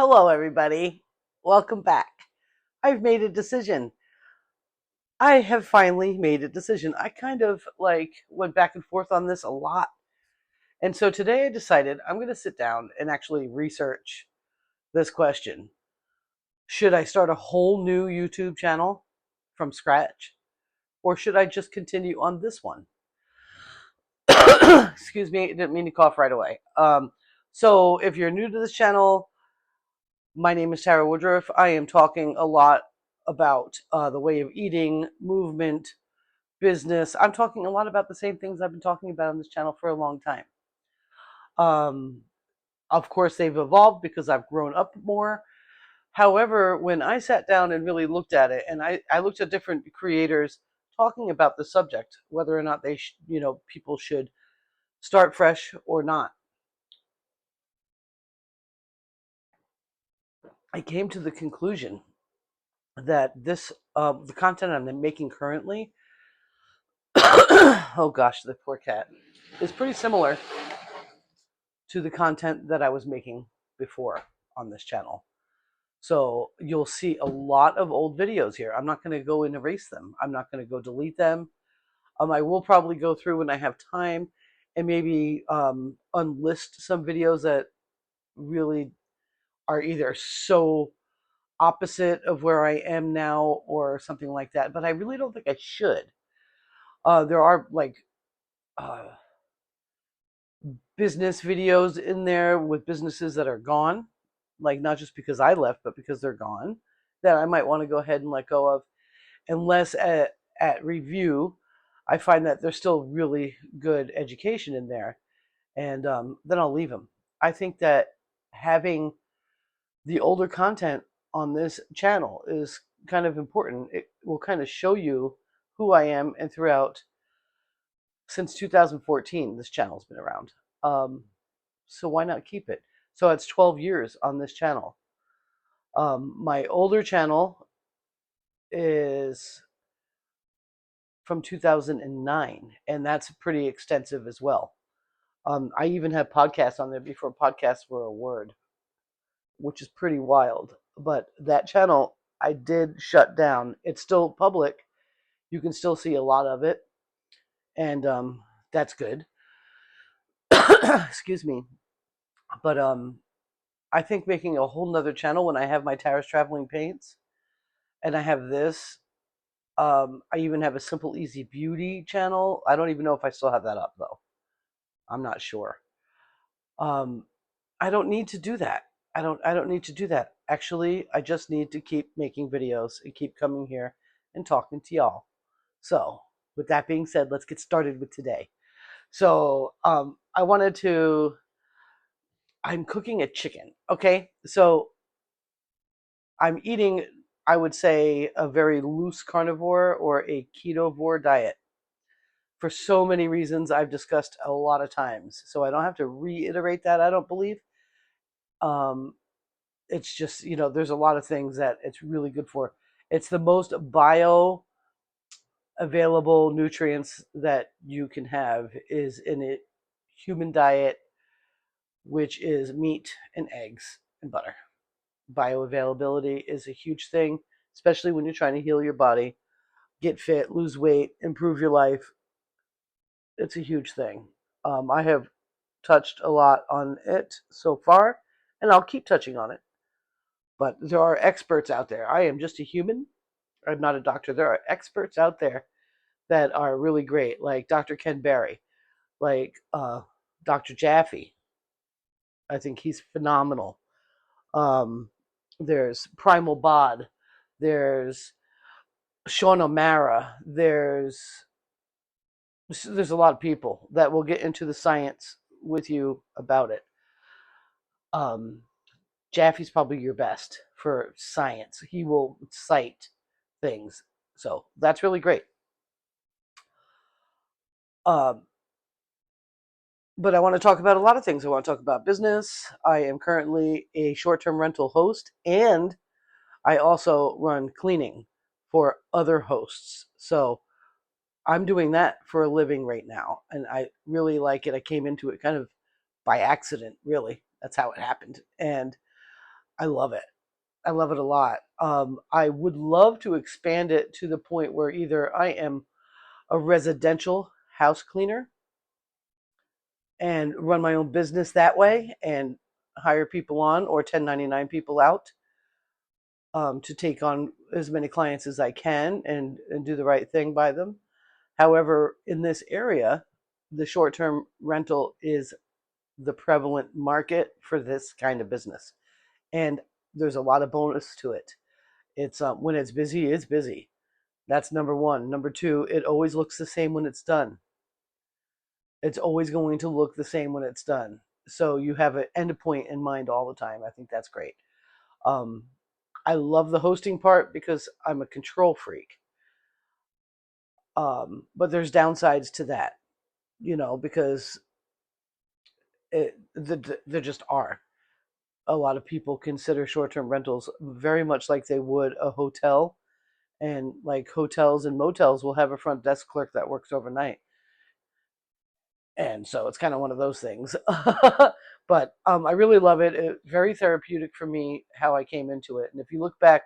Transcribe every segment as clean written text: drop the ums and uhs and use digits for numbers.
Hello, everybody. Welcome back. I've made a decision. I have finally made a decision. I kind of went back and forth on this a lot. And so today I decided I'm going to sit down and actually research this question. Should I start a whole new YouTube channel from scratch? Or should I just continue on this one? Excuse me, I didn't mean to cough right away. So if you're new to this channel, my name is Tara Woodruff. I am talking a lot about the way of eating, movement, business. I'm talking a lot about the same things I've been talking about on this channel for a long time. Um, of course, they've evolved because I've grown up more. However, when I sat down and really looked at it, and I looked at different creators talking about the subject, whether or not people should start fresh or not, I came to the conclusion that the content I'm making currently, oh gosh, the poor cat, is pretty similar to the content that I was making before on this channel. So you'll see a lot of old videos here. I'm not going to go and erase them. I'm not going to go delete them. I will probably go through when I have time and maybe unlist some videos that really are either so opposite of where I am now or something like that. But I really don't think I should. There are uh, business videos in there with businesses that are gone, like not just because I left, but because they're gone, that I might want to go ahead and let go of, unless at review, I find that there's still really good education in there, and then I'll leave them. I think that having the older content on this channel is kind of important. It will kind of show you who I am, and throughout since 2014, this channel's been around. Um, so why not keep it? So it's 12 years on this channel. My older channel is from 2009, and that's pretty extensive as well. I even have podcasts on there before podcasts were a word, which is pretty wild. But that channel I did shut down. It's still public. You can still see a lot of it, and that's good. Excuse me. But I think making a whole nother channel when I have my Tara's Traveling Paints and I have this. I even have a Simple Easy Beauty channel. I don't even know if I still have that up though. I'm not sure. Um, I don't need to do that. I don't need to do that. Actually, I just need to keep making videos and keep coming here and talking to y'all. So, with that being said, let's get started with today. So, I'm cooking a chicken. Okay, so I'm eating, I would say, a very loose carnivore or a ketovore diet for so many reasons I've discussed a lot of times. So I don't have to reiterate that, I don't believe. Um, it's just, there's a lot of things that it's really good for. It's the most bio available nutrients that you can have is in a human diet, which is meat and eggs and butter. Bioavailability is a huge thing, especially when you're trying to heal your body, get fit, lose weight, improve your life. It's a huge thing. I have touched a lot on it so far, and I'll keep touching on it. But there are experts out there. I am just a human. I'm not a doctor. There are experts out there that are really great, like Dr. Ken Berry, like Dr. Jaffe. I think he's phenomenal. Um, there's Primal Bod. There's Sean O'Mara. There's a lot of people that will get into the science with you about it. Um, Jaffe's probably your best for science. He will cite things, so that's really great. Um, but I want to talk about a lot of things. I want to talk about business. I am currently a short-term rental host, and I also run cleaning for other hosts. So I'm doing that for a living right now, and I really like it. I came into it kind of by accident, really. That's how it happened. And I love it. I love it a lot. I would love to expand it to the point where either I am a residential house cleaner and run my own business that way and hire people on or 1099 people out, to take on as many clients as I can and do the right thing by them. However, in this area, the short term rental is the prevalent market for this kind of business. And there's a lot of bonus to it. It's when it's busy, it's busy. That's number one. Number two, it always looks the same when it's done. It's always going to look the same when it's done. So you have an end point in mind all the time. I think that's great. Um, I love the hosting part because I'm a control freak. But there's downsides to that, because there just are. A lot of people consider short-term rentals very much like they would a hotel, and like hotels and motels will have a front desk clerk that works overnight, and so it's kind of one of those things. But I really love it. It's very therapeutic for me how I came into it. And if you look back,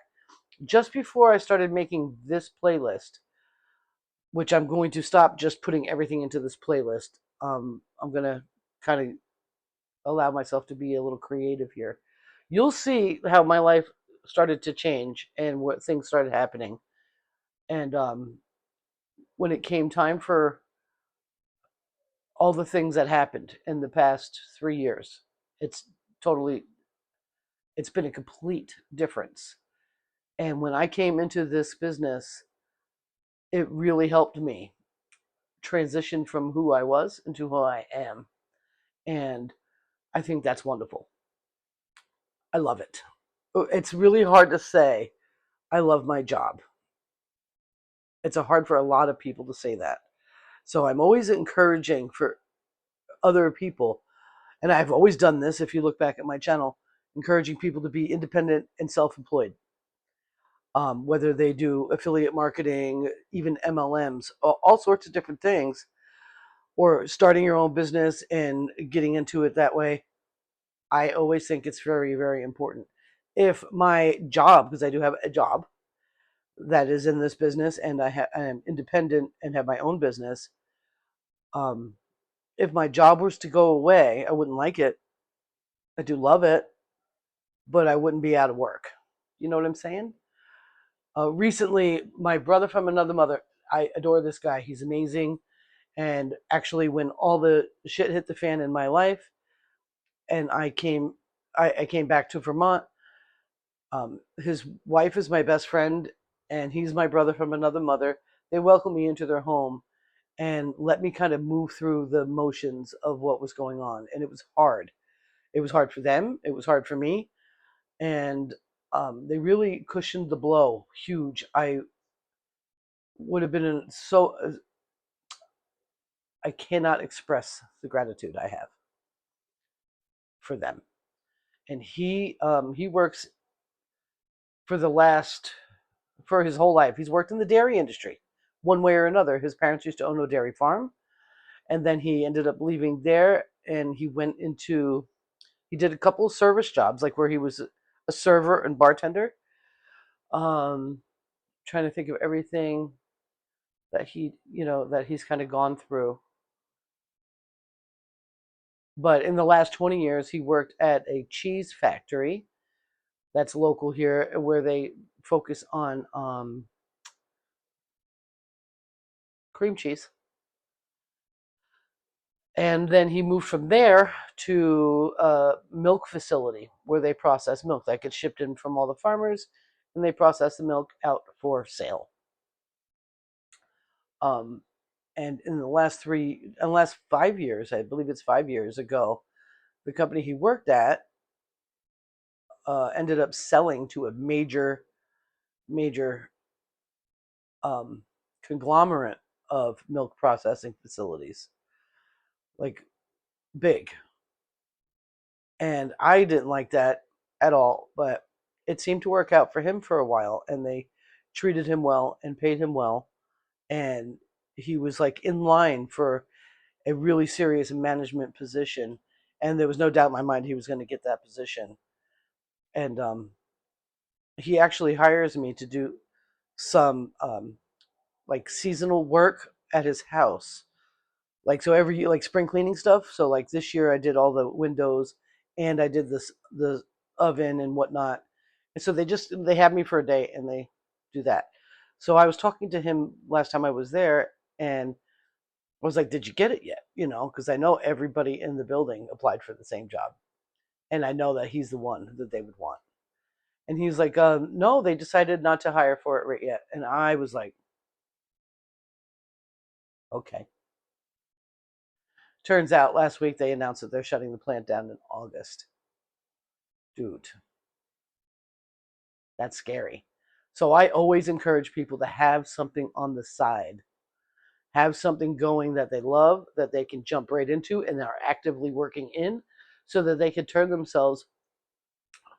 just before I started making this playlist, which I'm going to stop just putting everything into this playlist, I'm going to kind of allow myself to be a little creative here. You'll see how my life started to change and what things started happening. And when it came time for all the things that happened in the past 3 years, it's totally, it's been a complete difference. And when I came into this business, it really helped me transition from who I was into who I am. And I think that's wonderful. I love it. It's really hard to say I love my job. It's hard for a lot of people to say that. So I'm always encouraging for other people, and I've always done this if you look back at my channel, encouraging people to be independent and self-employed. Whether they do affiliate marketing, even MLMs, all sorts of different things, or starting your own business and getting into it that way. I always think it's very, very important. If my job, because I do have a job that is in this business, and I am independent and have my own business, um, if my job was to go away, I wouldn't like it. I do love it, but I wouldn't be out of work. You know what I'm saying? Recently, my brother from another mother, I adore this guy. He's amazing. And actually, when all the shit hit the fan in my life, and I came back to Vermont. His wife is my best friend, and he's my brother from another mother. They welcomed me into their home and let me kind of move through the motions of what was going on, and it was hard. It was hard for them. It was hard for me, and they really cushioned the blow. Huge. I would have been in so. I cannot express the gratitude I have for them. And he works for the last for his whole life. He's worked in the dairy industry, one way or another. His parents used to own a dairy farm, and then he ended up leaving there, and he did a couple of service jobs, like where he was a server and bartender. Um, Trying to think of everything that that he's kind of gone through. But in the last 20 years, he worked at a cheese factory that's local here, where they focus on cream cheese. And then he moved from there to a milk facility where they process milk that gets shipped in from all the farmers, and they process the milk out for sale. Um, and in the last 5 years, I believe it's 5 years ago, the company he worked at ended up selling to a major um, conglomerate of milk processing facilities, like big. And I didn't like that at all, but it seemed to work out for him for a while, and they treated him well and paid him well, and he was like in line for a really serious management position, and there was no doubt in my mind he was going to get that position. And he actually hires me to do some like seasonal work at his house. Like so every year, like spring cleaning stuff. So like this year I did all the windows and I did the oven and whatnot. And so they have me for a day and they do that. So I was talking to him last time I was there and I was like, "Did you get it yet?" You know, because I know everybody in the building applied for the same job, and I know that he's the one that they would want. And he's like, "No, they decided not to hire for it right yet." And I was like, "Okay." Turns out last week they announced that they're shutting the plant down in August. Dude, that's scary. So I always encourage people to have something on the side, have something going that they love, that they can jump right into and are actively working in so that they can turn themselves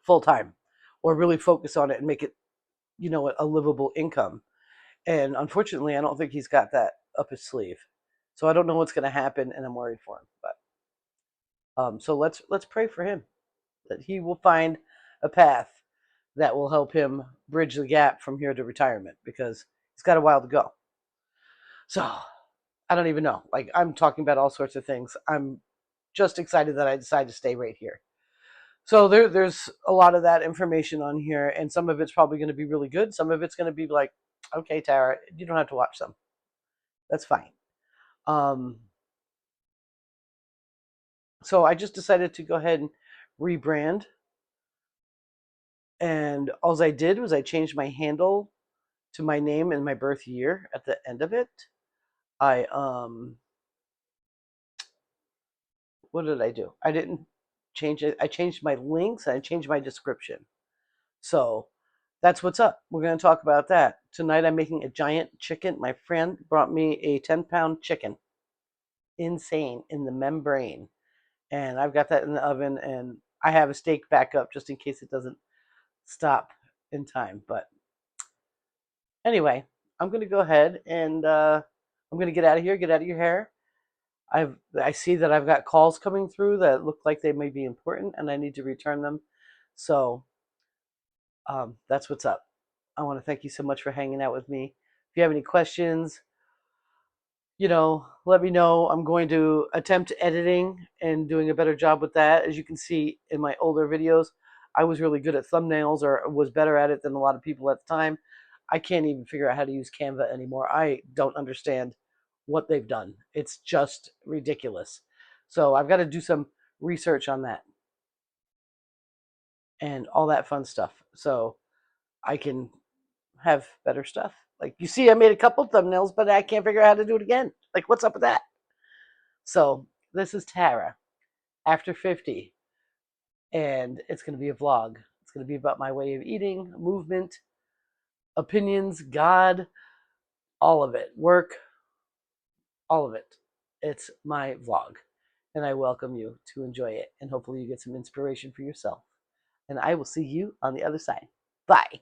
full time or really focus on it and make it, a livable income. And unfortunately, I don't think he's got that up his sleeve. So I don't know what's going to happen and I'm worried for him. But so let's pray for him that he will find a path that will help him bridge the gap from here to retirement because he's got a while to go. So I don't even know. Like I'm talking about all sorts of things. I'm just excited that I decided to stay right here. So there's a lot of that information on here, and some of it's probably going to be really good. Some of it's going to be like, okay, Tara, you don't have to watch them. That's fine. Um, so I just decided to go ahead and rebrand, and all I did was I changed my handle to my name and my birth year at the end of it. I what did I do? I didn't change it. I changed my links and I changed my description. So that's what's up. We're going to talk about that. Tonight I'm making a giant chicken. My friend brought me a 10-pound chicken. Insane in the membrane. And I've got that in the oven and I have a steak backup just in case it doesn't stop in time. But anyway, I'm going to go ahead and I'm going to get out of here, get out of your hair. I see that I've got calls coming through that look like they may be important and I need to return them. So that's what's up. I want to thank you so much for hanging out with me. If you have any questions, let me know. I'm going to attempt editing and doing a better job with that. As you can see in my older videos, I was really good at thumbnails or was better at it than a lot of people at the time. I can't even figure out how to use Canva anymore. I don't understand what they've done. It's just ridiculous. So I've got to do some research on that and all that fun stuff so I can have better stuff. Like you see, I made a couple thumbnails, but I can't figure out how to do it again. Like, what's up with that? So this is Tara after 50, and it's going to be a vlog. It's going to be about my way of eating, movement, opinions, God, all of it, work, all of it. It's my vlog, and I welcome you to enjoy it, and hopefully you get some inspiration for yourself. And I will see you on the other side. Bye.